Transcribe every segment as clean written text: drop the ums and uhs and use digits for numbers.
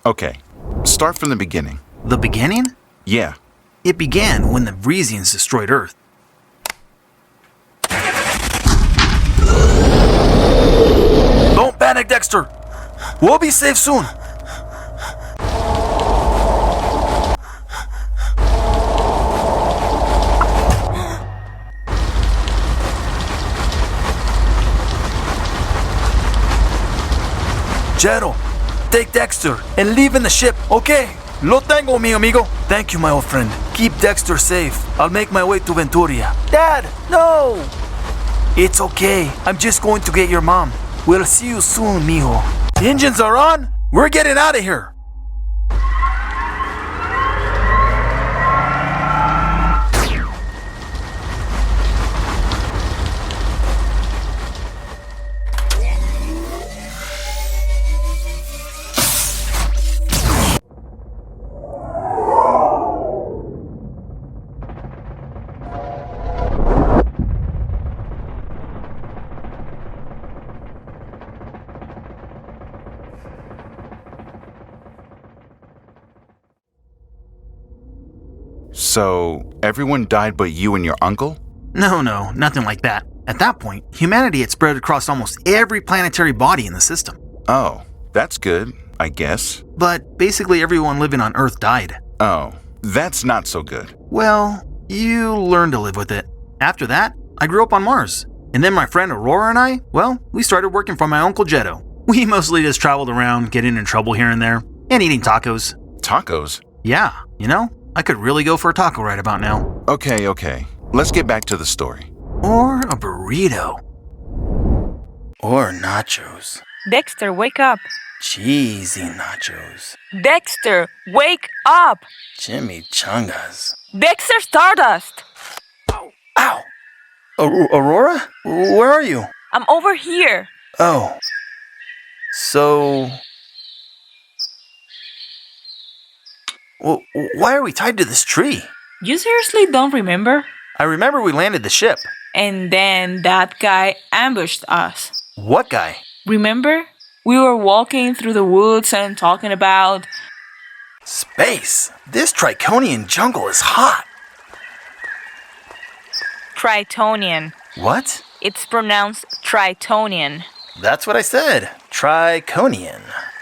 Okay, start from the beginning. The beginning? Yeah. It began when the Vreesians destroyed Earth. Don't panic, Dexter! We'll be safe soon! Jero, take Dexter and leave in the ship, okay? Lo tengo, mi amigo. Thank you, my old friend. Keep Dexter safe. I'll make my way to Venturia. Dad, no! It's okay. I'm just going to get your mom. We'll see you soon, mijo. The engines are on. We're getting out of here. So, everyone died but you and your uncle? No, nothing like that. At that point, humanity had spread across almost every planetary body in the system. Oh, that's good, I guess. But basically everyone living on Earth died. Oh, that's not so good. Well, you learn to live with it. After that, I grew up on Mars. And then my friend Aurora and I, we started working for my Uncle Jetto. We mostly just traveled around, getting in trouble here and there, and eating tacos. Tacos? Yeah, I could really go for a taco right about now. Okay. Let's get back to the story. Or a burrito. Or nachos. Dexter, wake up. Cheesy nachos. Dexter, wake up. Chimichangas. Dexter Stardust. Ow! Aurora? Where are you? I'm over here. Oh. So... Well, why are we tied to this tree? You seriously don't remember? I remember we landed the ship. And then that guy ambushed us. What guy? Remember? We were walking through the woods and talking about... Space! This Triconian jungle is hot! Tritonian. What? It's pronounced Tritonian. That's what I said. Triconian.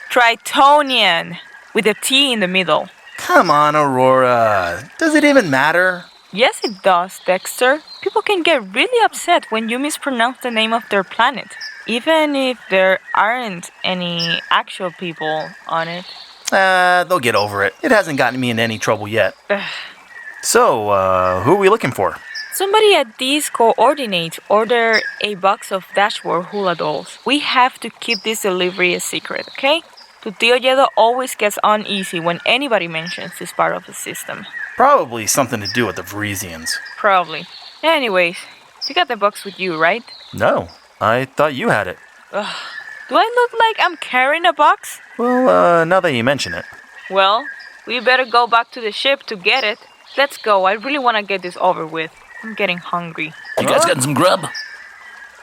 Tritonian. With a T in the middle. Come on, Aurora. Does it even matter? Yes, it does, Dexter. People can get really upset when you mispronounce the name of their planet, even if there aren't any actual people on it. They'll get over it. It hasn't gotten me into any trouble yet. So, who are we looking for? Somebody at these coordinates ordered a box of dashboard hula dolls. We have to keep this delivery a secret, okay? Tu tío Yedo always gets uneasy when anybody mentions this part of the system. Probably something to do with the Vreesians. Probably. Anyways, you got the box with you, right? No, I thought you had it. Ugh. Do I look like I'm carrying a box? Well, now that you mention it. Well, we better go back to the ship to get it. Let's go. I really want to get this over with. I'm getting hungry. You guys getting some grub?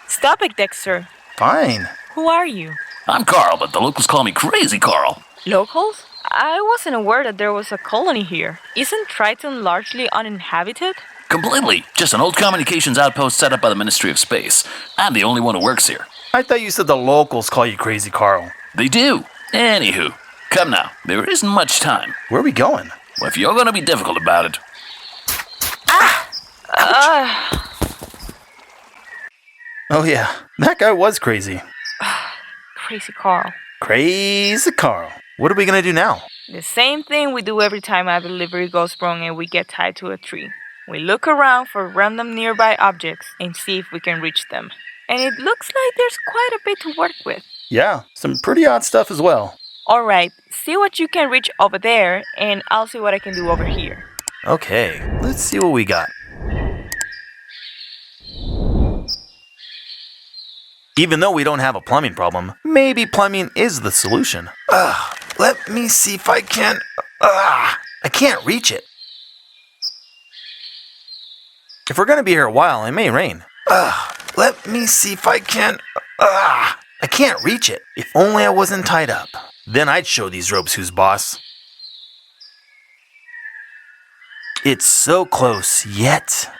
Stop it, Dexter. Fine. Who are you? I'm Carl, but the locals call me Crazy Carl. Locals? I wasn't aware that there was a colony here. Isn't Triton largely uninhabited? Completely. Just an old communications outpost set up by the Ministry of Space. I'm the only one who works here. I thought you said the locals call you Crazy Carl. They do. Anywho, come now. There isn't much time. Where are we going? Well, if you're gonna be difficult about it. Oh yeah, that guy was crazy. Crazy Carl. Crazy Carl. What are we gonna do now? The same thing we do every time a delivery goes wrong and we get tied to a tree. We look around for random nearby objects and see if we can reach them. And it looks like there's quite a bit to work with. Yeah, some pretty odd stuff as well. Alright, see what you can reach over there, and I'll see what I can do over here. Okay, let's see what we got. Even though we don't have a plumbing problem, maybe plumbing is the solution. Let me see if I can... I can't reach it. If we're gonna be here a while, it may rain. Let me see if I can... I can't reach it. If only I wasn't tied up. Then I'd show these ropes who's boss. It's so close, yet...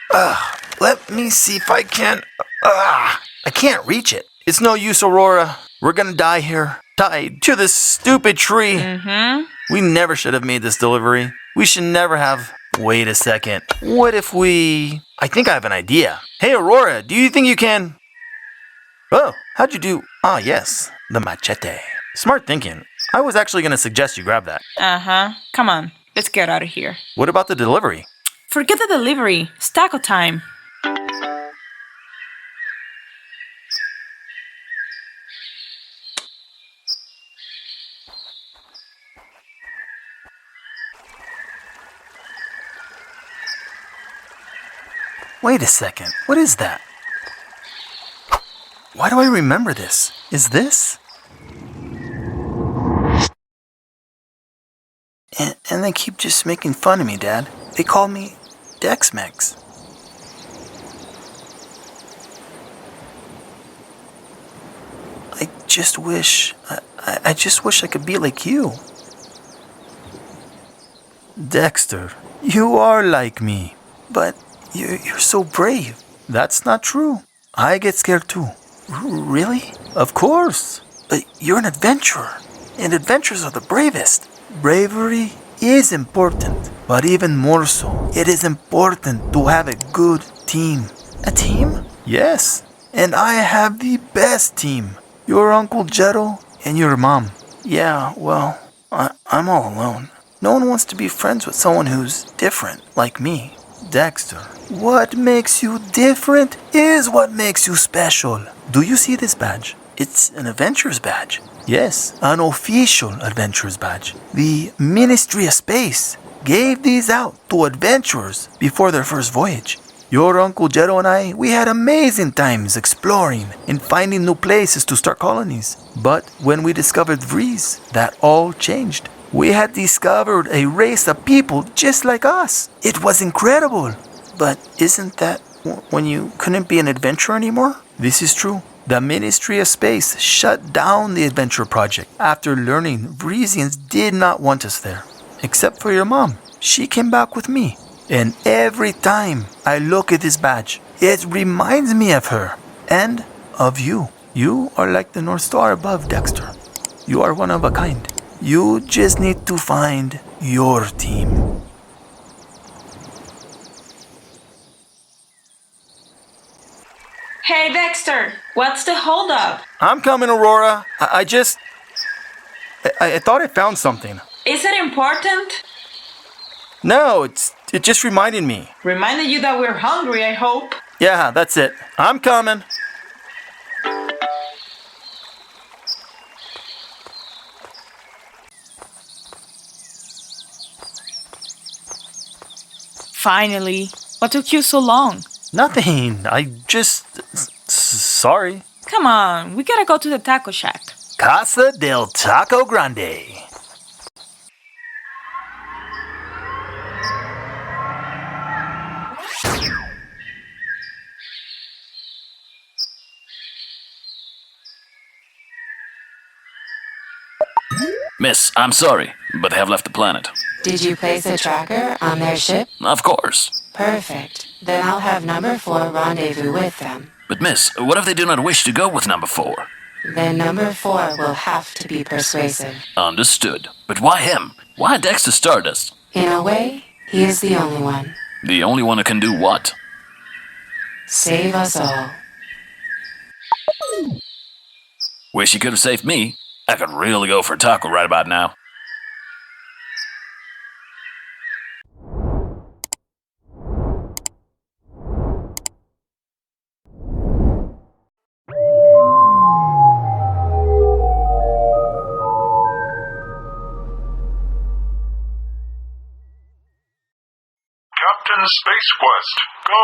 let me see if I can... I can't reach it. It's no use, Aurora. We're gonna die here, tied to this stupid tree. We never should have made this delivery. We should never have... Wait a second. What if we... I think I have an idea. Hey, Aurora, do you think you can... Oh, how'd you do... Ah, yes, the machete. Smart thinking. I was actually gonna suggest you grab that. Come on, let's get out of here. What about the delivery? Forget the delivery. It's taco time. Wait a second. What is that? Why do I remember this? Is this? And they keep just making fun of me, Dad. They call me Dex-Mex. I just wish I could be like you. Dexter, you are like me, but you're so brave. That's not true. I get scared too. Really? Of course. But you're an adventurer, and adventurers are the bravest. Bravery is important, but even more so, it is important to have a good team. A team? Yes, and I have the best team. Your Uncle Jetto and your mom. Yeah, well, I'm all alone. No one wants to be friends with someone who's different, like me. Dexter, what makes you different is what makes you special. Do you see this badge? It's an adventurer's badge. Yes, an official adventurer's badge. The Ministry of Space gave these out to adventurers before their first voyage. Your Uncle Jetto and I, we had amazing times exploring and finding new places to start colonies. But when we discovered Vrees, that all changed. We had discovered a race of people just like us. It was incredible. But isn't that when you couldn't be an adventurer anymore? This is true. The Ministry of Space shut down the adventure project after learning Vreesians did not want us there. Except for your mom. She came back with me. And every time I look at this badge, it reminds me of her and of you. You are like the North Star above, Dexter. You are one of a kind. You just need to find your team. Hey, Dexter, what's the holdup? I'm coming, Aurora. I thought I found something. Is it important? No, it just reminded me. Reminded you that we're hungry, I hope. Yeah, that's it. I'm coming. Finally. What took you so long? Nothing. Sorry. Come on, we gotta go to the taco shack. Casa del Taco Grande. Miss, I'm sorry, but they have left the planet. Did you place a tracker on their ship? Of course. Perfect. Then I'll have number 4 rendezvous with them. But miss, what if they do not wish to go with number 4? Then number 4 will have to be persuasive. Understood. But why him? Why Dexter Stardust? In a way, he is the only one. The only one who can do what? Save us all. Wish he could have saved me. I could really go for a taco right about now. Captain Space Quest, go!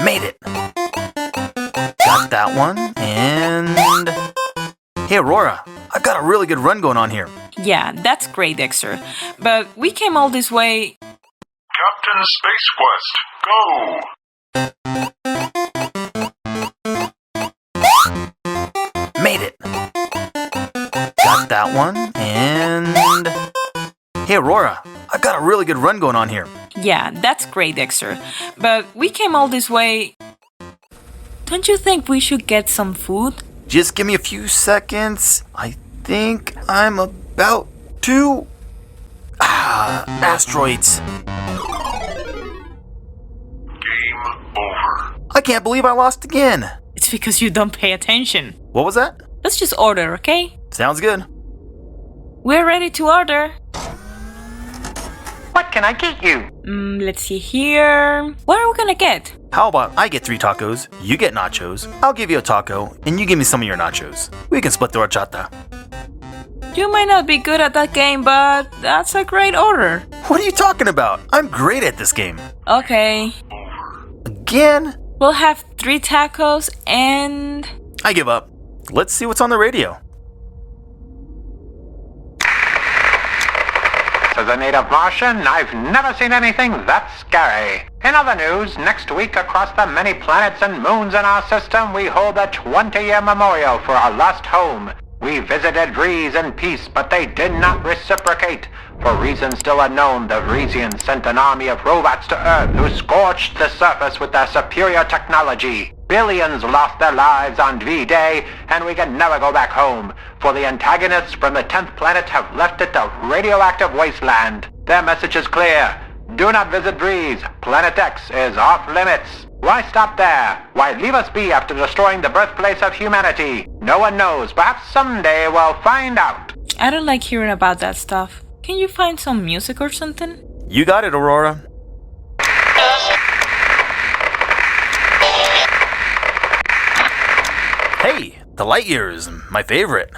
Made it. Got that one, and... Hey, Aurora, I've got a really good run going on here. Yeah, that's great, Dexter. But we came all this way. Captain Space Quest, go! that one, and... Hey, Aurora, I've got a really good run going on here. Yeah, that's great, Dexter. But we came all this way. Don't you think we should get some food? Just give me a few seconds. I think I'm about to... asteroids. Game over. I can't believe I lost again. It's because you don't pay attention. What was that? Let's just order, okay? Sounds good. We're ready to order. What can I get you? Let's see here. What are we gonna get? How about I get 3 tacos, you get nachos, I'll give you a taco, and you give me some of your nachos. We can split the horchata. You might not be good at that game, but that's a great order. What are you talking about? I'm great at this game. Okay. Again? We'll have 3 tacos and... I give up. Let's see what's on the radio. As a native Martian, I've never seen anything that scary. In other news, next week across the many planets and moons in our system, we hold a 20-year memorial for our lost home. We visited Vrees in peace, but they did not reciprocate. For reasons still unknown, the Vreesians sent an army of robots to Earth who scorched the surface with their superior technology. Billions lost their lives on V-Day, and we can never go back home, for the antagonists from the 10th planet have left it a radioactive wasteland. Their message is clear. Do not visit Vrees. Planet X is off limits. Why stop there? Why leave us be after destroying the birthplace of humanity? No one knows. Perhaps someday we'll find out. I don't like hearing about that stuff. Can you find some music or something? You got it, Aurora. Hey, the light years, my favorite.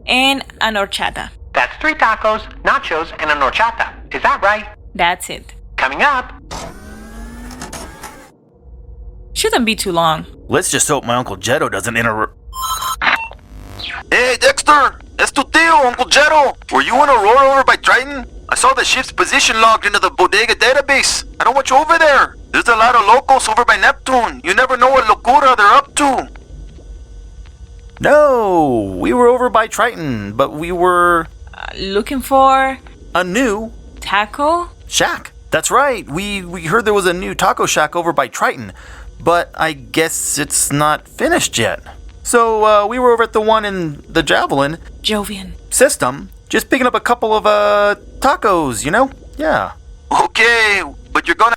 And an horchata. That's 3 tacos, nachos, and an horchata. Is that right? That's it. Coming up. Shouldn't be too long. Let's just hope my Uncle Jetto doesn't Hey, Dexter! Es tu tío, Uncle Jetto! Were you in Aurora over by Triton? I saw the ship's position logged into the bodega database. I don't want you over there. There's a lot of locals over by Neptune. You never know what locura they're up to. No, we were over by Triton, but we were... Looking for... a new... taco? shack. That's right. We heard there was a new taco shack over by Triton, but I guess it's not finished yet. So we were over at the one in the Javelin Jovian. system, just picking up a couple of tacos, you know? Yeah. Okay, but you're gonna...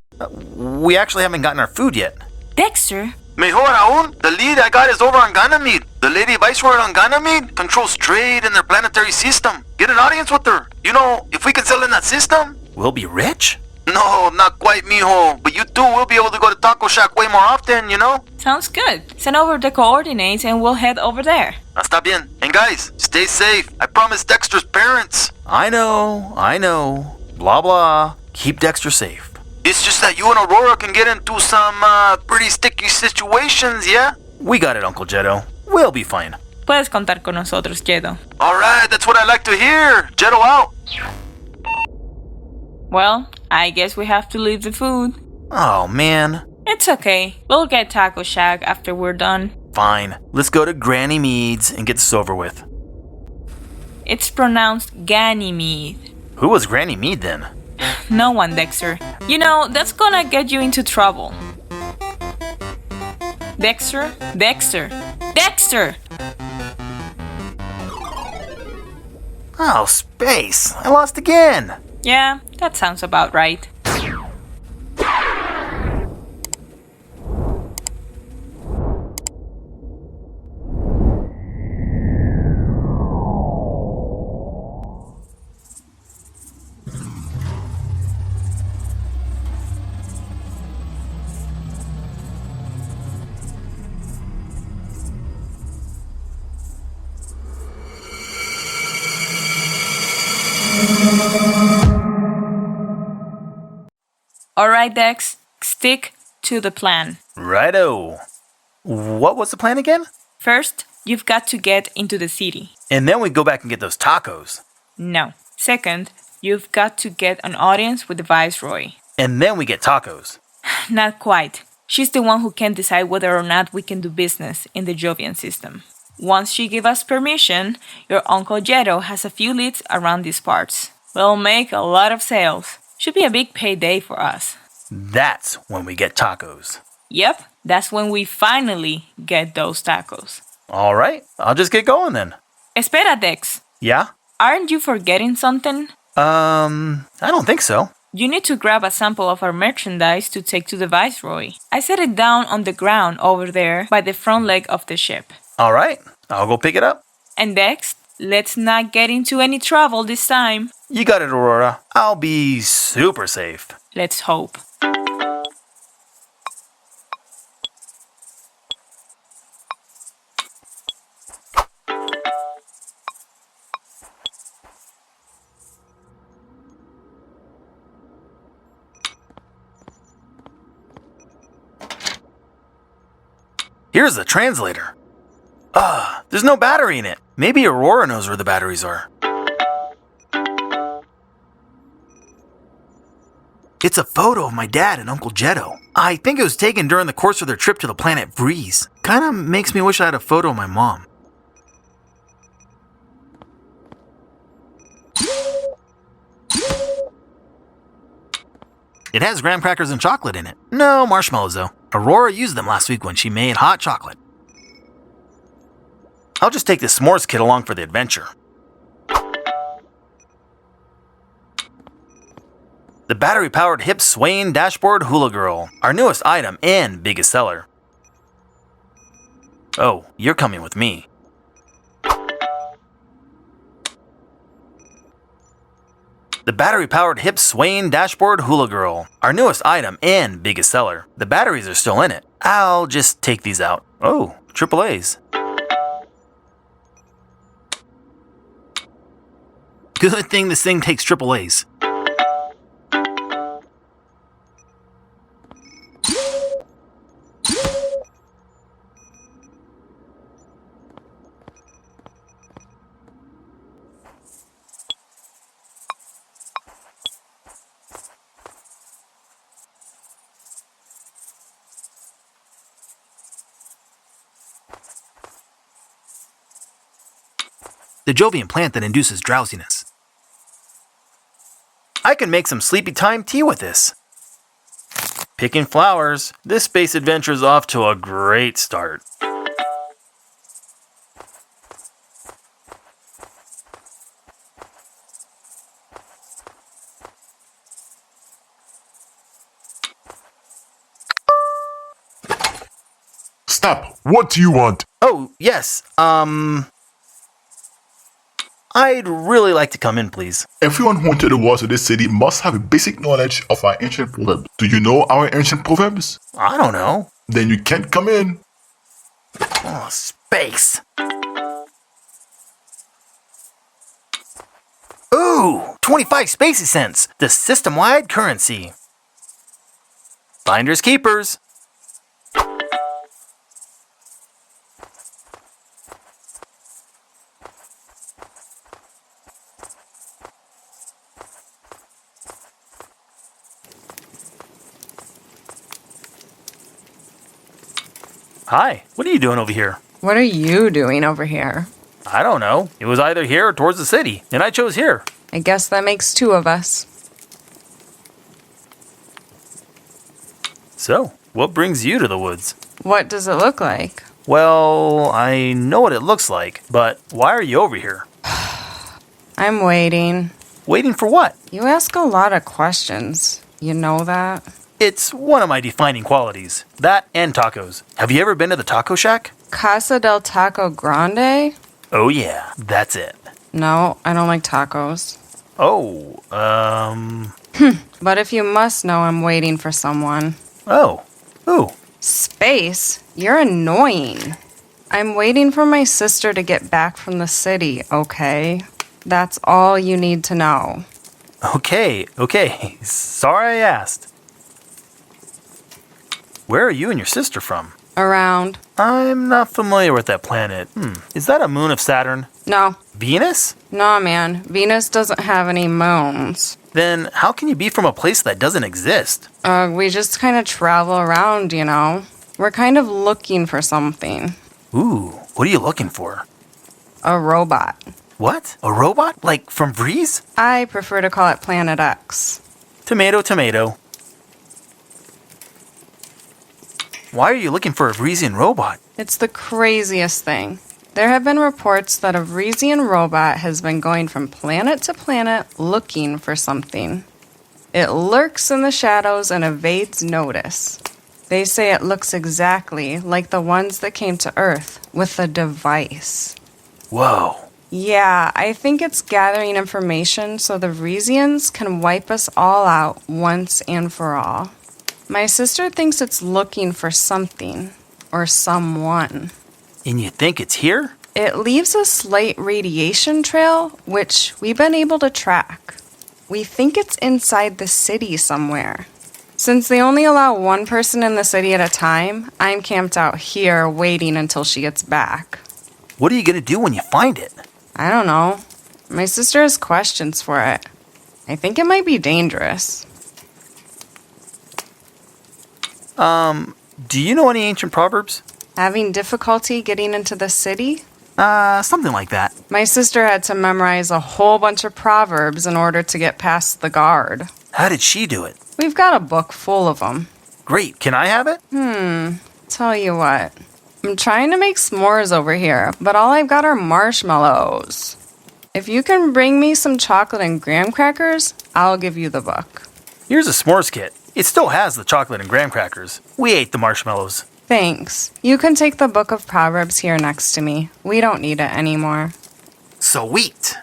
we actually haven't gotten our food yet. Dexter? Mejor aún, the lead I got is over on Ganymede. The lady viceroy on Ganymede controls trade in their planetary system. Get an audience with her. You know, if we can sell in that system, we'll be rich. No, not quite, mijo. But you two will be able to go to Taco Shack way more often, you know? Sounds good. Send over the coordinates and we'll head over there. Está bien. And guys, stay safe. I promised Dexter's parents. I know. Blah, blah. Keep Dexter safe. It's just that you and Aurora can get into some pretty sticky situations, yeah? We got it, Uncle Jetto. We'll be fine. Puedes contar con nosotros, Jedo. Alright, that's what I like to hear. Jetto out. Well, I guess we have to leave the food. Oh, man. It's okay. We'll get Taco Shack after we're done. Fine. Let's go to Granny Mead's and get this over with. It's pronounced Ganymede. Who was Granny Mead then? No one, Dexter. You know, that's gonna get you into trouble. Dexter? Oh, space. I lost again. Yeah, that sounds about right. Alright, Dex, stick to the plan. Righto. What was the plan again? First, you've got to get into the city. And then we go back and get those tacos. No. Second, you've got to get an audience with the Viceroy. And then we get tacos. Not quite. She's the one who can decide whether or not we can do business in the Jovian system. Once she gives us permission, your Uncle Jero has a few leads around these parts. We'll make a lot of sales. Should be a big payday for us. That's when we get tacos. Yep, that's when we finally get those tacos. All right, I'll just get going then. Espera, Dex. Yeah? Aren't you forgetting something? I don't think so. You need to grab a sample of our merchandise to take to the Viceroy. I set it down on the ground over there by the front leg of the ship. All right, I'll go pick it up. And Dex, let's not get into any trouble this time. You got it, Aurora. I'll be super safe. Let's hope. Here's the translator. There's no battery in it. Maybe Aurora knows where the batteries are. It's a photo of my dad and Uncle Jetto. I think it was taken during the course of their trip to the planet Vrees. Kinda makes me wish I had a photo of my mom. It has graham crackers and chocolate in it. No marshmallows though. Aurora used them last week when she made hot chocolate. I'll just take this s'mores kit along for the adventure. The battery-powered hip-swaying dashboard hula girl, our newest item and biggest seller. Oh, you're coming with me. The battery-powered hip-swaying dashboard hula girl, our newest item and biggest seller. The batteries are still in it. I'll just take these out. Oh, AAA's. Good thing this thing takes AAA's. The Jovian plant that induces drowsiness. I can make some sleepy time tea with this. Picking flowers, this space adventure is off to a great start. Stop! What do you want? Oh, yes, I'd really like to come in, please. Everyone who entered the walls of this city must have a basic knowledge of our ancient proverbs. Do you know our ancient proverbs? I don't know. Then you can't come in. Oh, space. Ooh, 25 spacey cents, the system-wide currency. Finders keepers. Hi, what are you doing over here? What are you doing over here? I don't know. It was either here or towards the city, and I chose here. I guess that makes two of us. So, what brings you to the woods? What does it look like? Well, I know what it looks like, but why are you over here? I'm waiting. Waiting for what? You ask a lot of questions. You know that? It's one of my defining qualities. That and tacos. Have you ever been to the taco shack? Casa del Taco Grande? Oh yeah, that's it. No, I don't like tacos. Oh, But if you must know, I'm waiting for someone. Oh, who? Space? You're annoying. I'm waiting for my sister to get back from the city, okay? That's all you need to know. Okay. Sorry I asked. Where are you and your sister from? Around. I'm not familiar with that planet. Is that a moon of Saturn? No. Venus? Nah, man. Venus doesn't have any moons. Then how can you be from a place that doesn't exist? We just kind of travel around, you know. We're kind of looking for something. Ooh, What are you looking for? A robot. What? A robot? Like from Vrees? I prefer to call it Planet X. Tomato, tomato. Why are you looking for a Vreesian robot? It's the craziest thing. There have been reports that a Vreesian robot has been going from planet to planet looking for something. It lurks in the shadows and evades notice. They say it looks exactly like the ones that came to Earth with a device. Whoa. Yeah, I think it's gathering information so the Vreesians can wipe us all out once and for all. My sister thinks it's looking for something or someone. And you think it's here? It leaves a slight radiation trail, which we've been able to track. We think it's inside the city somewhere. Since they only allow one person in the city at a time, I'm camped out here waiting until she gets back. What are you gonna do when you find it? I don't know. My sister has questions for it. I think it might be dangerous. Do you know any ancient proverbs? Having difficulty getting into the city? Something like that. My sister had to memorize a whole bunch of proverbs in order to get past the guard. How did she do it? We've got a book full of them. Great, can I have it? Tell you what. I'm trying to make s'mores over here, but all I've got are marshmallows. If you can bring me some chocolate and graham crackers, I'll give you the book. Here's a s'mores kit. It still has the chocolate and graham crackers. We ate the marshmallows. Thanks. You can take the book of Proverbs here next to me. We don't need it anymore. Sweet.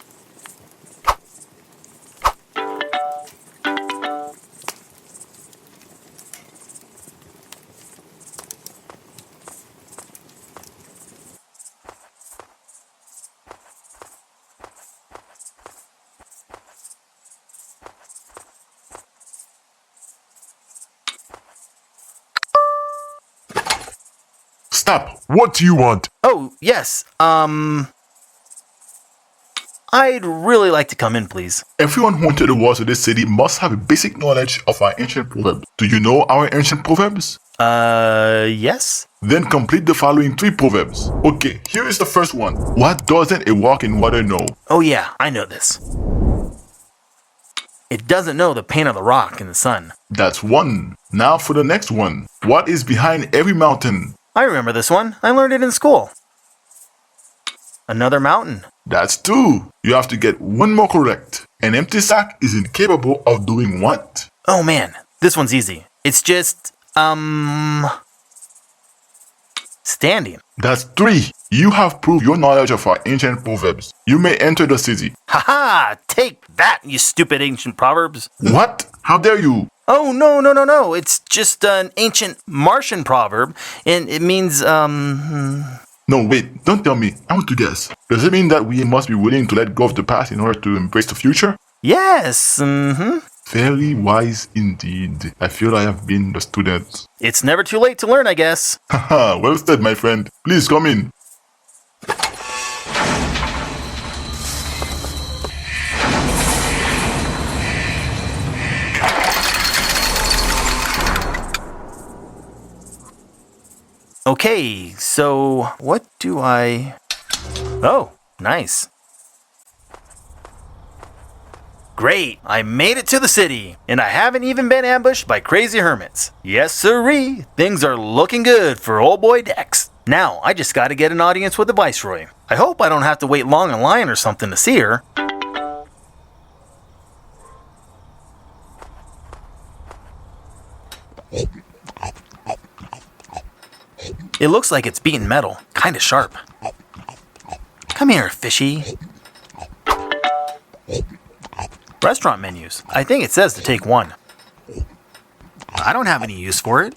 Stop! What do you want? Oh, yes. I'd really like to come in, please. Everyone who entered the walls of this city must have a basic knowledge of our ancient proverbs. Do you know our ancient proverbs? Yes? Then complete the following 3 proverbs. Okay, here is the first one. What doesn't a walk in water know? Oh, yeah, I know this. It doesn't know the pain of the rock in the sun. That's 1. Now for the next one. What is behind every mountain? I remember this one. I learned it in school. Another mountain. That's 2. You have to get 1 more correct. An empty sack is incapable of doing what? Oh man, this one's easy. It's just, standing. That's 3. You have proved your knowledge of our ancient proverbs. You may enter the city. Haha! Take that, you stupid ancient proverbs. What? How dare you? Oh, no. It's just an ancient Martian proverb, and it means, No, wait, don't tell me. I want to guess. Does it mean that we must be willing to let go of the past in order to embrace the future? Yes, Very wise indeed. I feel I have been the student. It's never too late to learn, I guess. Haha, well said, my friend. Please come in. Okay, so what do I... Oh, nice. Great, I made it to the city, and I haven't even been ambushed by crazy hermits. Yes sirree, things are looking good for old boy Dex. Now, I just gotta get an audience with the Viceroy. I hope I don't have to wait long in line or something to see her. It looks like it's beaten metal, kinda sharp. Come here, fishy. Restaurant menus. I think it says to take 1. I don't have any use for it.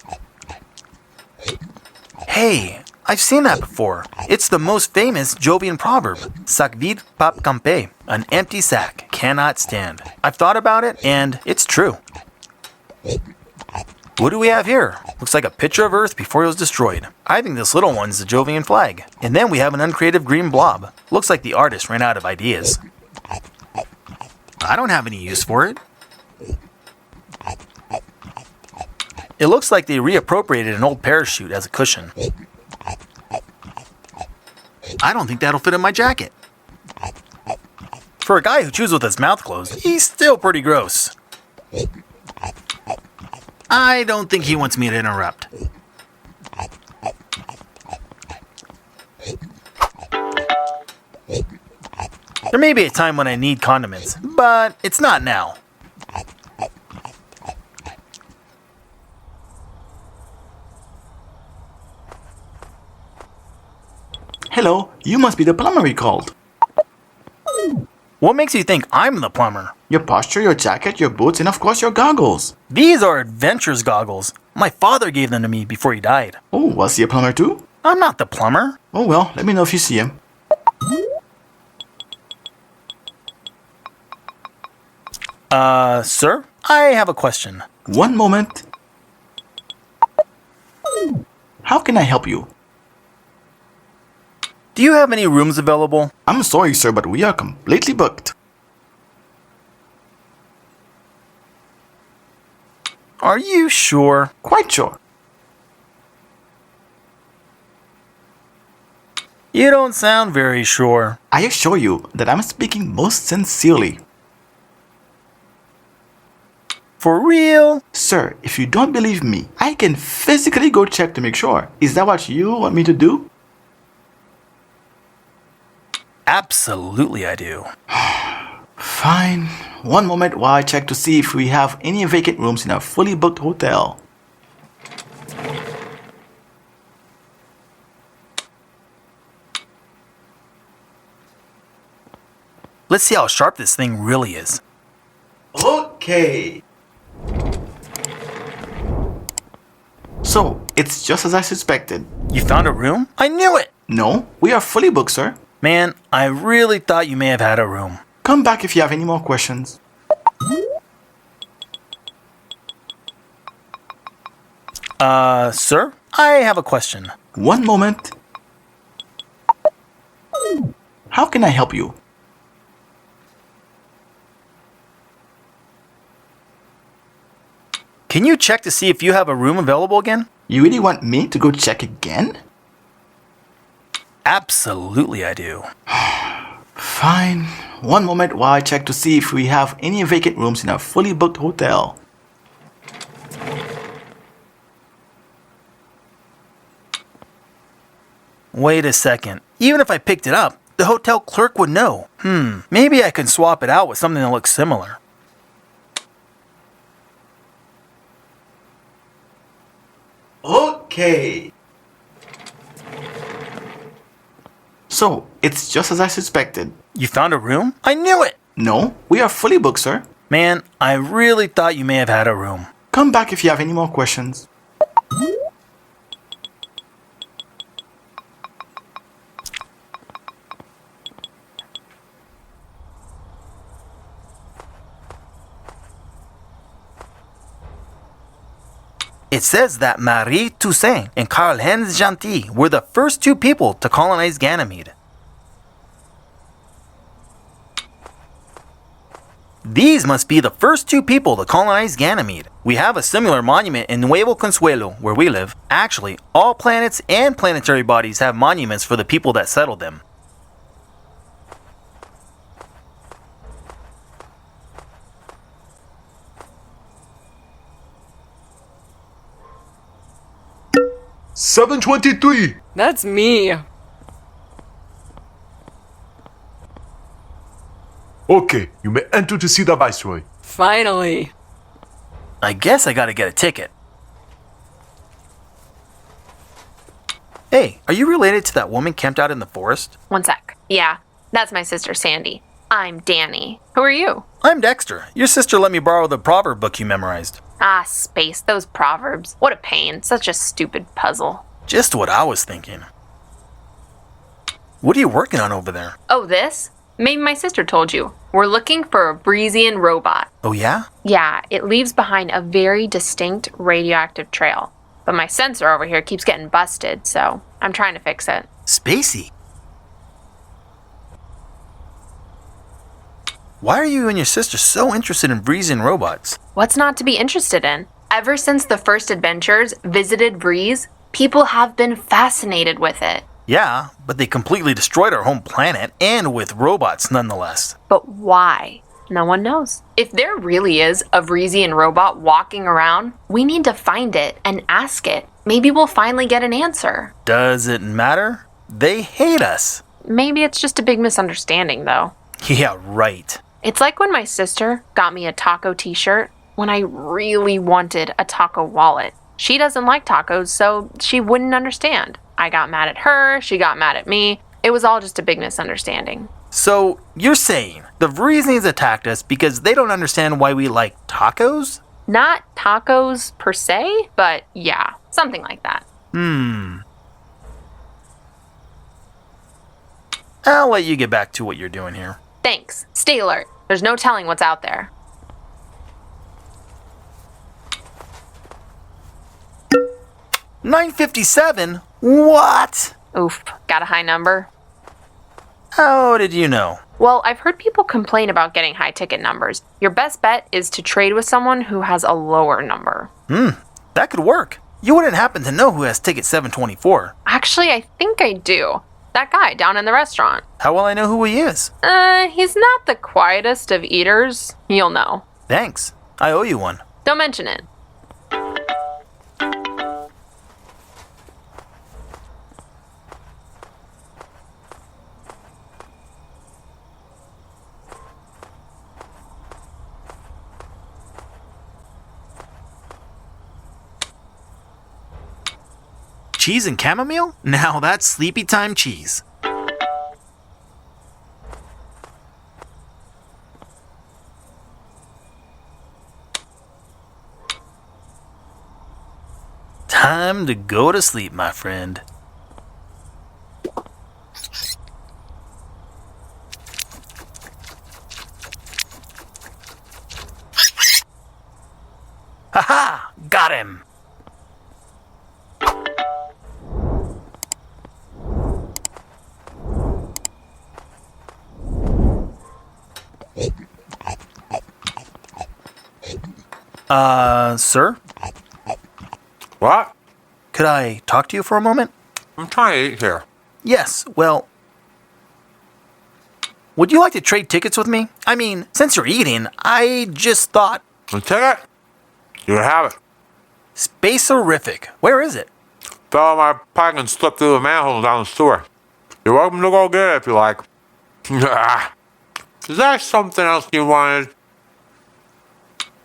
Hey, I've seen that before. It's the most famous Jovian proverb. Sac vide pap campe. An empty sack cannot stand. I've thought about it, and it's true. What do we have here? Looks like a picture of Earth before it was destroyed. I think this little one's the Jovian flag. And then we have an uncreative green blob. Looks like the artist ran out of ideas. I don't have any use for it. It looks like they reappropriated an old parachute as a cushion. I don't think that'll fit in my jacket. For a guy who chews with his mouth closed, he's still pretty gross. I don't think he wants me to interrupt. There may be a time when I need condiments, but it's not now. Hello, you must be the plumber we called. What makes you think I'm the plumber? Your posture, your jacket, your boots, and of course your goggles. These are adventurer's goggles. My father gave them to me before he died. Oh, was he a plumber too? I'm not the plumber. Oh well, let me know if you see him. Sir, I have a question. One moment. How can I help you? Do you have any rooms available? I'm sorry, sir, but we are completely booked. Are you sure? Quite sure. You don't sound very sure. I assure you that I'm speaking most sincerely. For real? Sir, if you don't believe me, I can physically go check to make sure. Is that what you want me to do? Absolutely I do. Fine. One moment while I check to see if we have any vacant rooms in our fully booked hotel. Let's see how sharp this thing really is. Okay. So, it's just as I suspected. You found a room? I knew it! No, we are fully booked, sir. Man, I really thought you may have had a room. Come back if you have any more questions. Sir, I have a question. One moment. How can I help you? Can you check to see if you have a room available again? You really want me to go check again? Absolutely I do. Fine. One moment while I check to see if we have any vacant rooms in our fully booked hotel. Wait a second. Even if I picked it up, the hotel clerk would know. Maybe I can swap it out with something that looks similar. Okay. So, it's just as I suspected. You found a room? I knew it! No, we are fully booked, sir. Man, I really thought you may have had a room. Come back if you have any more questions. It says that Marie Toussaint and Karl-Heinz Gentil were the first two people to colonize Ganymede. These must be the first two people to colonize Ganymede. We have a similar monument in Nuevo Consuelo, where we live. Actually, all planets and planetary bodies have monuments for the people that settled them. $723. That's me. Okay, you may enter to see the Viceroy. Finally. I guess I gotta get a ticket. Hey, are you related to that woman camped out in the forest? One sec. Yeah, that's my sister Sandy. I'm Danny. Who are you? I'm Dexter. Your sister let me borrow the proverb book you memorized. Ah, space, those proverbs. What a pain. Such a stupid puzzle. Just what I was thinking. What are you working on over there? Oh, this? Maybe my sister told you. We're looking for a Vreesian robot. Oh yeah? Yeah, it leaves behind a very distinct radioactive trail. But my sensor over here keeps getting busted, so I'm trying to fix it. Spacey. Why are you and your sister so interested in Vreesian robots? What's not to be interested in? Ever since the first adventurers visited Vrees, people have been fascinated with it. Yeah, but they completely destroyed our home planet, and with robots nonetheless. But why? No one knows. If there really is a Vreesian robot walking around, we need to find it and ask it. Maybe we'll finally get an answer. Does it matter? They hate us. Maybe it's just a big misunderstanding, though. Yeah, right. It's like when my sister got me a taco t-shirt when I really wanted a taco wallet. She doesn't like tacos, so she wouldn't understand. I got mad at her, she got mad at me. It was all just a big misunderstanding. So, you're saying the Vreesians attacked us because they don't understand why we like tacos? Not tacos per se, but yeah, something like that. I'll let you get back to what you're doing here. Thanks. Stay alert. There's no telling what's out there. $9.57? What? Oof, got a high number? How did you know? Well, I've heard people complain about getting high ticket numbers. Your best bet is to trade with someone who has a lower number. That could work. You wouldn't happen to know who has ticket 724. Actually, I think I do. That guy down in the restaurant. How will I know who he is? He's not the quietest of eaters. You'll know. Thanks. I owe you one. Don't mention it. Cheese and chamomile? Now that's sleepy time cheese. Time to go to sleep, my friend. Ha-ha! Got him! Sir? What? Could I talk to you for a moment? I'm trying to eat here. Yes, well... Would you like to trade tickets with me? I mean, since you're eating, I just thought... A ticket? You have it. Space-orific. Where is it? Fell out my pack and slipped through the manhole down the sewer. You're welcome to go get it if you like. Is there something else you wanted?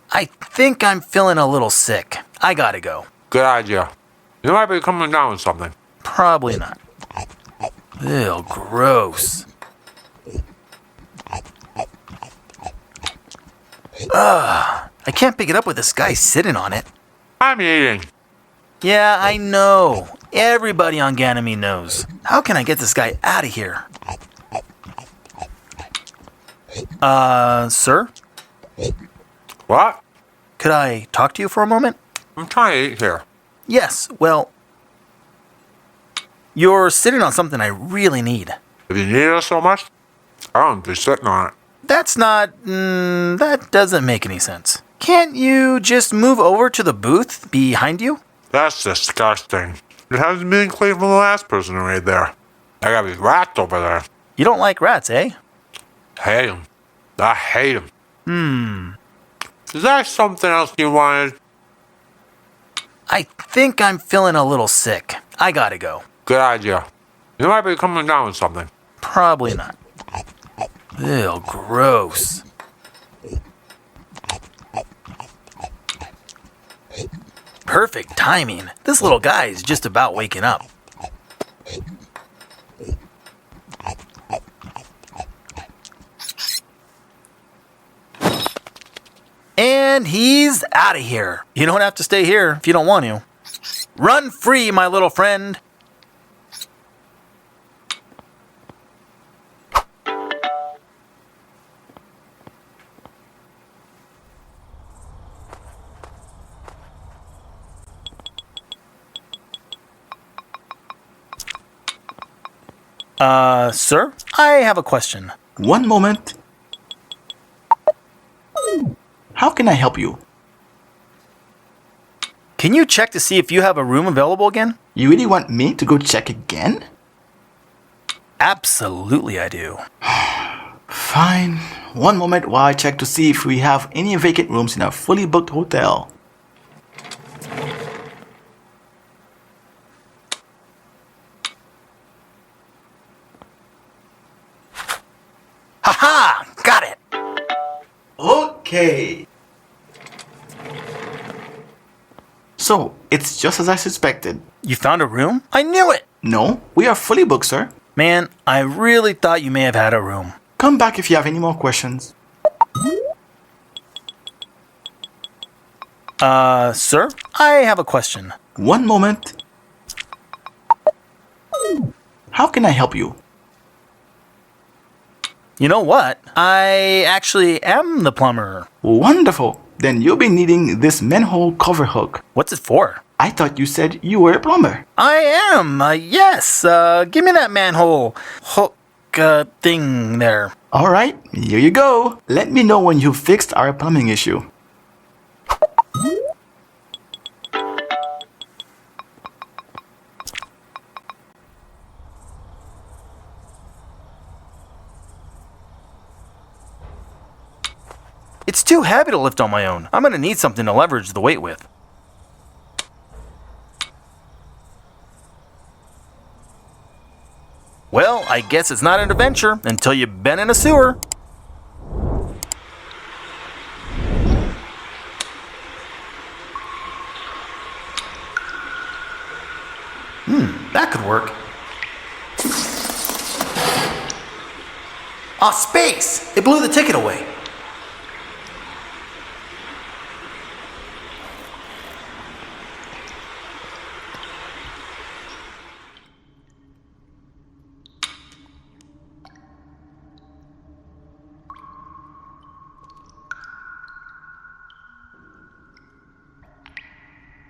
I think I'm feeling a little sick. I gotta go. Good idea. You might be coming down with something. Probably not. Ew, gross. I can't pick it up with this guy sitting on it. I'm eating. Yeah, I know. Everybody on Ganymede knows. How can I get this guy out of here? Sir? What? Could I talk to you for a moment? I'm trying to eat here. Yes, well... You're sitting on something I really need. If you need it so much, I don't be sitting on it. That's not... that doesn't make any sense. Can't you just move over to the booth behind you? That's disgusting. It hasn't been clean from the last person who ate there. I gotta be rats over there. You don't like rats, eh? Hate them. I hate them. Is there something else you wanted? I think I'm feeling a little sick. I gotta go. Good idea. You might be coming down with something. Probably not. Ew, gross. Perfect timing. This little guy is just about waking up. And he's out of here. You don't have to stay here if you don't want to. Run free, my little friend. Sir? I have a question. One moment. How can I help you? Can you check to see if you have a room available again? You really want me to go check again? Absolutely I do. Fine. One moment while I check to see if we have any vacant rooms in our fully booked hotel. Haha! Got it! Okay. So, it's just as I suspected. You found a room? I knew it! No, we are fully booked, sir. Man, I really thought you may have had a room. Come back if you have any more questions. Sir? I have a question. One moment. How can I help you? You know what? I actually am the plumber. Wonderful. Then you'll be needing this manhole cover hook. What's it for? I thought you said you were a plumber. I am, yes. Give me that manhole hook, thing there. Alright, here you go. Let me know when you've fixed our plumbing issue. It's too heavy to lift on my own. I'm gonna need something to leverage the weight with. Well, I guess it's not an adventure until you've been in a sewer. That could work. Ah, space! It blew the ticket away.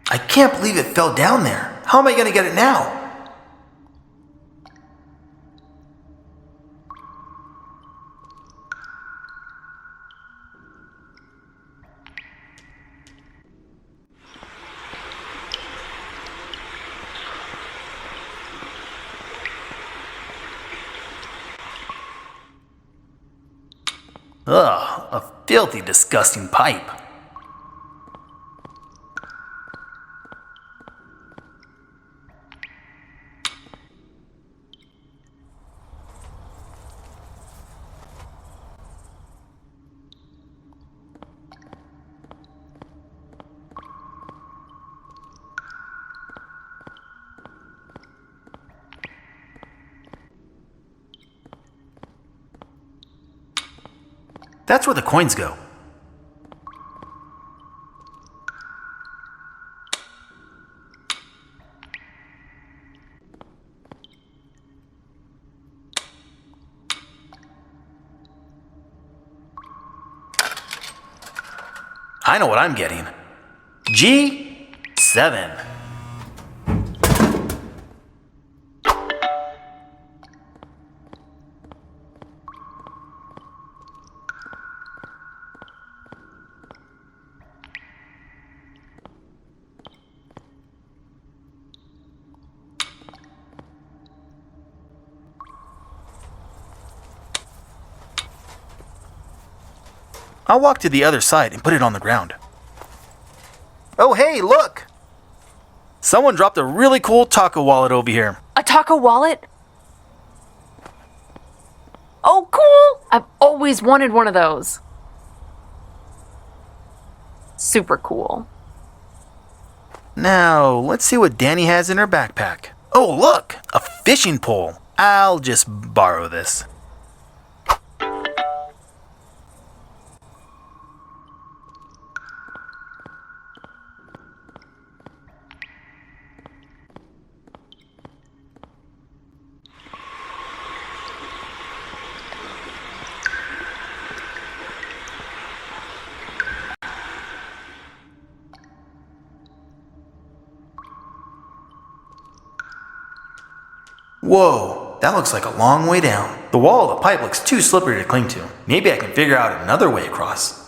I can't believe it fell down there. How am I going to get it now? Ugh, a filthy, disgusting pipe. That's where the coins go. I know what I'm getting. G7. I'll walk to the other side and put it on the ground. Oh, hey, look! Someone dropped a really cool taco wallet over here. A taco wallet? Oh, cool! I've always wanted one of those. Super cool. Now, let's see what Danny has in her backpack. Oh, look! A fishing pole. I'll just borrow this. Whoa, that looks like a long way down. The wall of the pipe looks too slippery to cling to. Maybe I can figure out another way across.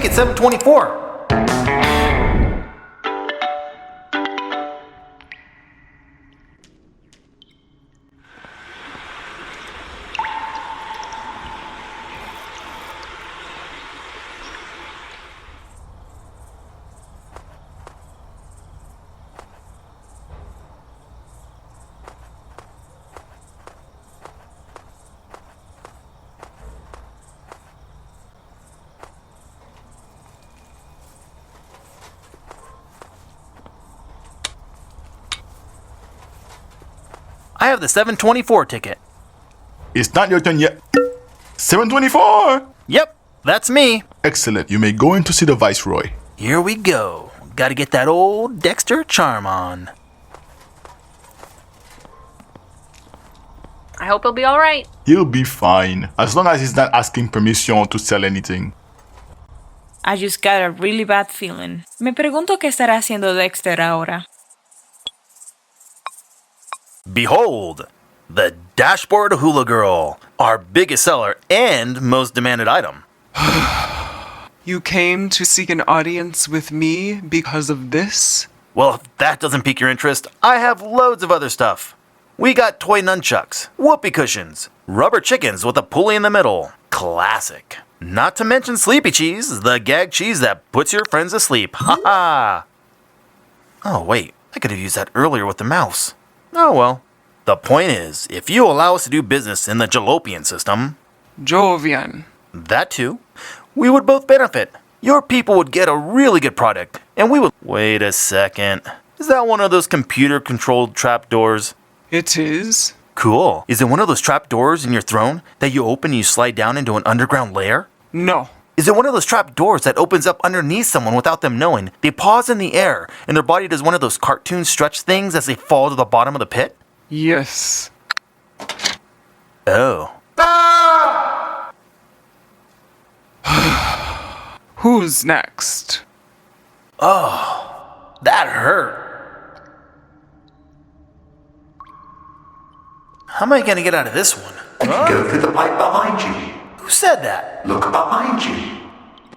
think it's 724. I have the 724 ticket. It's not your turn yet. 724! Yep, that's me. Excellent. You may go in to see the Viceroy. Here we go. Gotta get that old Dexter charm on. I hope he'll be alright. He'll be fine, as long as he's not asking permission to sell anything. I just got a really bad feeling. Me pregunto qué estará haciendo Dexter ahora. Behold, the Dashboard Hula Girl, our biggest seller and most demanded item. You came to seek an audience with me because of this? Well, if that doesn't pique your interest, I have loads of other stuff. We got toy nunchucks, whoopee cushions, rubber chickens with a pulley in the middle. Classic. Not to mention Sleepy Cheese, the gag cheese that puts your friends to sleep. Ha ha! Oh, wait, I could have used that earlier with the mouse. Oh well. The point is, if you allow us to do business in the Jalopian system, Jovian. that too, we would both benefit. Your people would get a really good product, and we would... Wait a second. Is that one of those computer-controlled trapdoors? It is. Cool. Is it one of those trapdoors in your throne that you open and you slide down into an underground lair? No. Is it one of those trap doors that opens up underneath someone without them knowing? They pause in the air, and their body does one of those cartoon stretch things as they fall to the bottom of the pit? Yes. Oh. Who's next? Oh, that hurt. How am I going to get out of this one? Go through the pipe behind you. Who said that? Look behind you.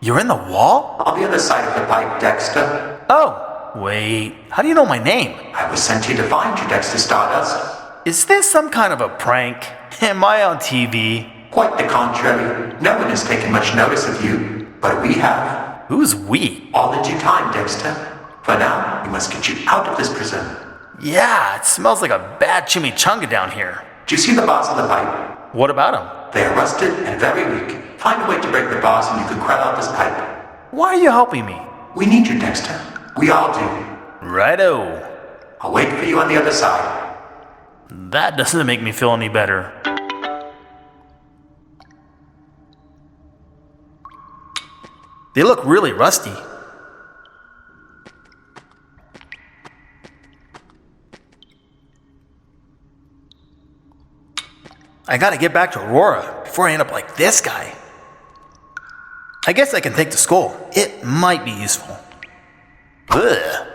You're in the wall? On the other side of the pipe, Dexter. Oh, wait. How do you know my name? I was sent here to find you, Dexter Stardust. Is this some kind of a prank? Am I on TV? Quite the contrary. No one has taken much notice of you, but we have. Who's we? All in due time, Dexter. For now, we must get you out of this prison. Yeah, it smells like a bad chimichanga down here. Do you see the bars on the pipe? What about them? They are rusted and very weak. Find a way to break the bars and you can crawl out this pipe. Why are you helping me? We need you, Dexter. We all do. Righto. I'll wait for you on the other side. That doesn't make me feel any better. They look really rusty. I gotta get back to Aurora before I end up like this guy. I guess I can take the skull. It might be useful. Ugh.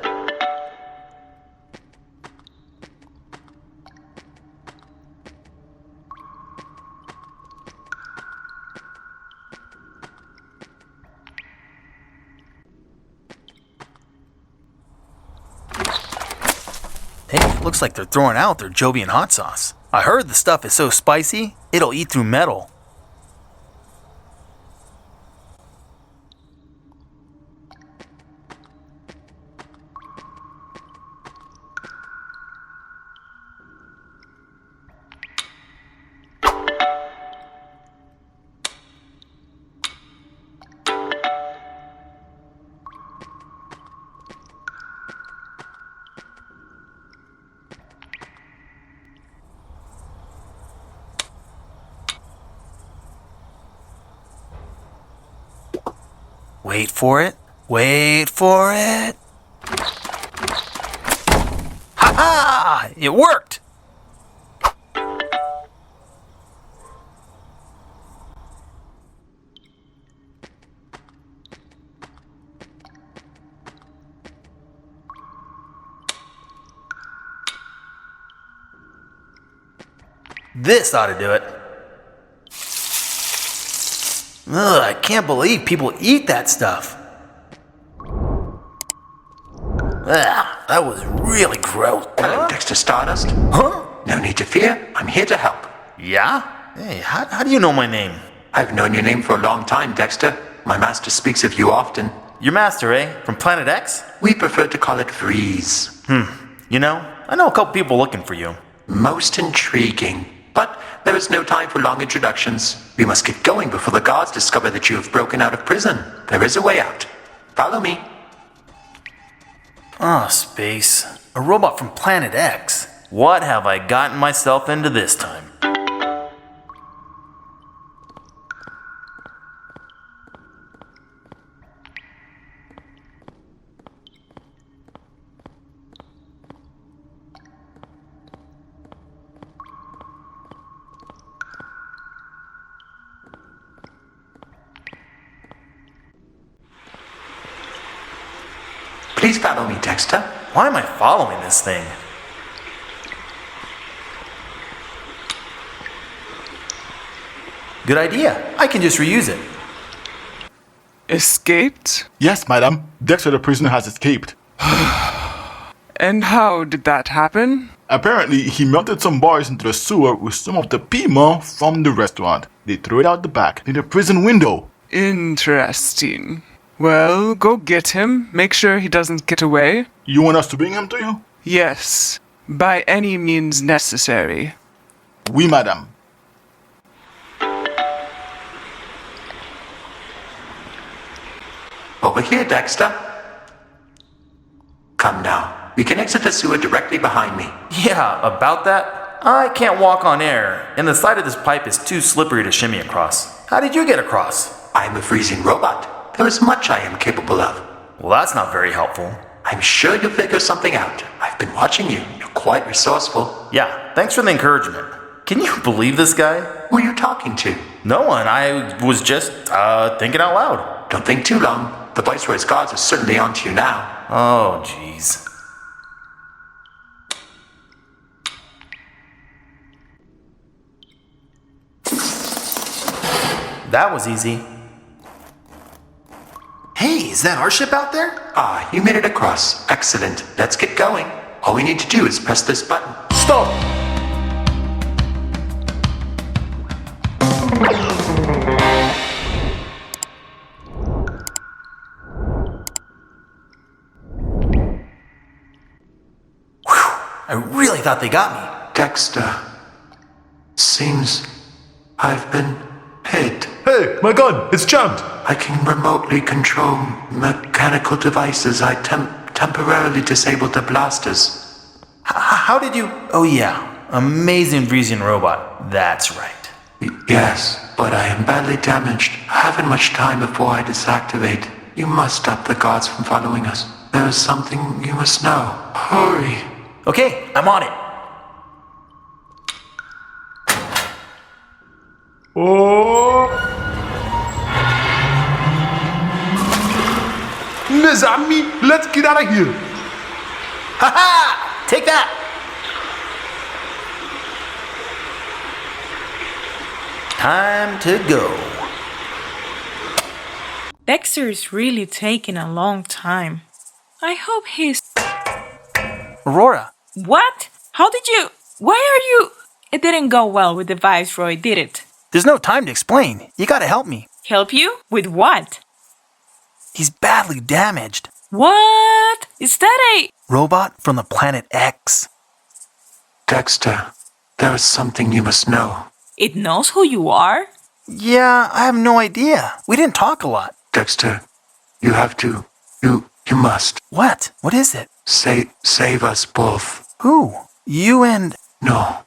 Hey, looks like they're throwing out their Jovian hot sauce. I heard the stuff is so spicy, it'll eat through metal. Wait for it. Wait for it. Ha-ha! It worked! This ought to do it. Ugh, I can't believe people eat that stuff. Ugh, that was really gross. Hello, Dexter Stardust. Huh? No need to fear. I'm here to help. Yeah? Hey, how do you know my name? I've known your name for a long time, Dexter. My master speaks of you often. Your master, eh? From Planet X? We prefer to call it Vrees. You know, I know a couple people looking for you. Most intriguing. But there is no time for long introductions. We must get going before the guards discover that you have broken out of prison. There is a way out. Follow me. Ah, space. A robot from Planet X. What have I gotten myself into this time? Please follow me, Dexter. Why am I following this thing? Good idea. I can just reuse it. Escaped? Yes, madam. Dexter the prisoner has escaped. And how did that happen? Apparently, he melted some bars into the sewer with some of the piment from the restaurant. They threw it out the back, in the prison window. Interesting. Well, go get him. Make sure he doesn't get away. You want us to bring him to you? Yes, by any means necessary. Oui, madam. Over here, Dexter. Come now. We can exit the sewer directly behind me. Yeah, about that? I can't walk on air, and the side of this pipe is too slippery to shimmy across. How did you get across? I'm a freezing robot. There is much I am capable of. Well, that's not very helpful. I'm sure you'll figure something out. I've been watching you. You're quite resourceful. Yeah, thanks for the encouragement. Can you believe this guy? Who are you talking to? No one. I was just, thinking out loud. Don't think too long. The Viceroy's guards are certainly onto you now. Oh, jeez. That was easy. Hey, is that our ship out there? Ah, you made it across. Excellent. Let's get going. All we need to do is press this button. Stop! I really thought they got me. Dexter. Seems I've been hit. Hey, my gun! It's jammed! I can remotely control mechanical devices. I temporarily disabled the blasters. How did you... Oh yeah, amazing Vreesian robot. That's right. Yes, but I am badly damaged. I haven't much time before I disactivate. You must stop the guards from following us. There is something you must know. Hurry. Okay, I'm on it. Oh! Les amis, let's get out of here! Ha-ha! Take that! Time to go. Dexter's really taking a long time. I hope he's... Aurora. What? How did you... Why are you... It didn't go well with the Viceroy, did it? There's no time to explain. You gotta help me. Help you? With what? He's badly damaged. What? Is that a... Robot from the planet X. Dexter, there is something you must know. It knows who you are? Yeah, I have no idea. We didn't talk a lot. Dexter, you have to... You must. What? What is it? Save us both. Who? You and... No.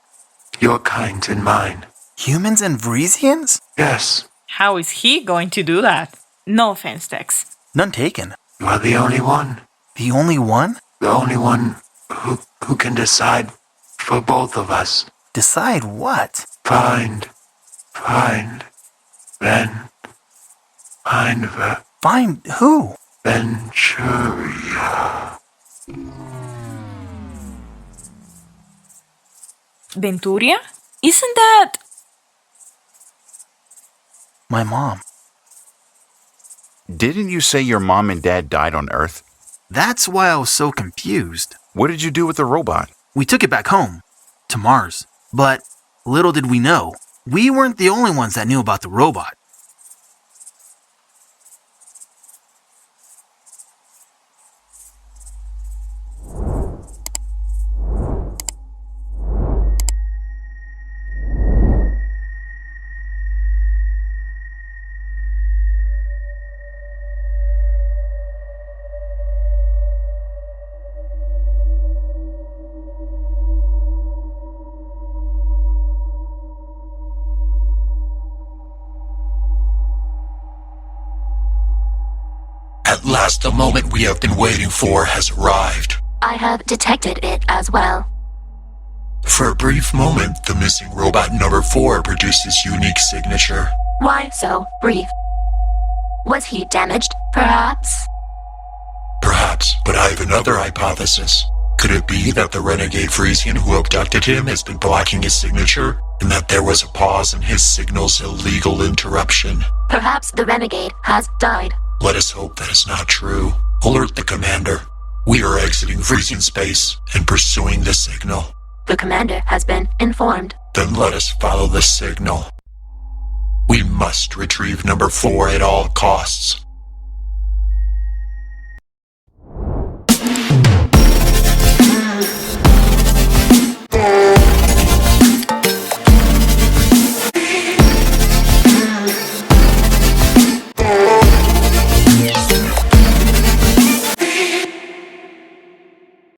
Your kind and mine. Humans and Vreesians? Yes. How is he going to do that? No offense, Dex. None taken. You are the only one. The only one? The only one who can decide for both of us. Decide what? Find who? Venturia. Venturia? Isn't that... My mom. Didn't you say your mom and dad died on Earth? That's why I was so confused. What did you do with the robot? We took it back home, to Mars. But little did we know, we weren't the only ones that knew about the robot. At last, the moment we have been waiting for has arrived. I have detected it as well. For a brief moment, the missing robot number 4 produced his unique signature. Why so brief? Was he damaged, perhaps? Perhaps, but I have another hypothesis. Could it be that the renegade Vreesian who abducted him has been blocking his signature, and that there was a pause in his signal's illegal interruption? Perhaps the renegade has died. Let us hope that is not true. Alert the commander. We are exiting Vreesian space and pursuing the signal. The commander has been informed. Then let us follow the signal. We must retrieve number 4 at all costs.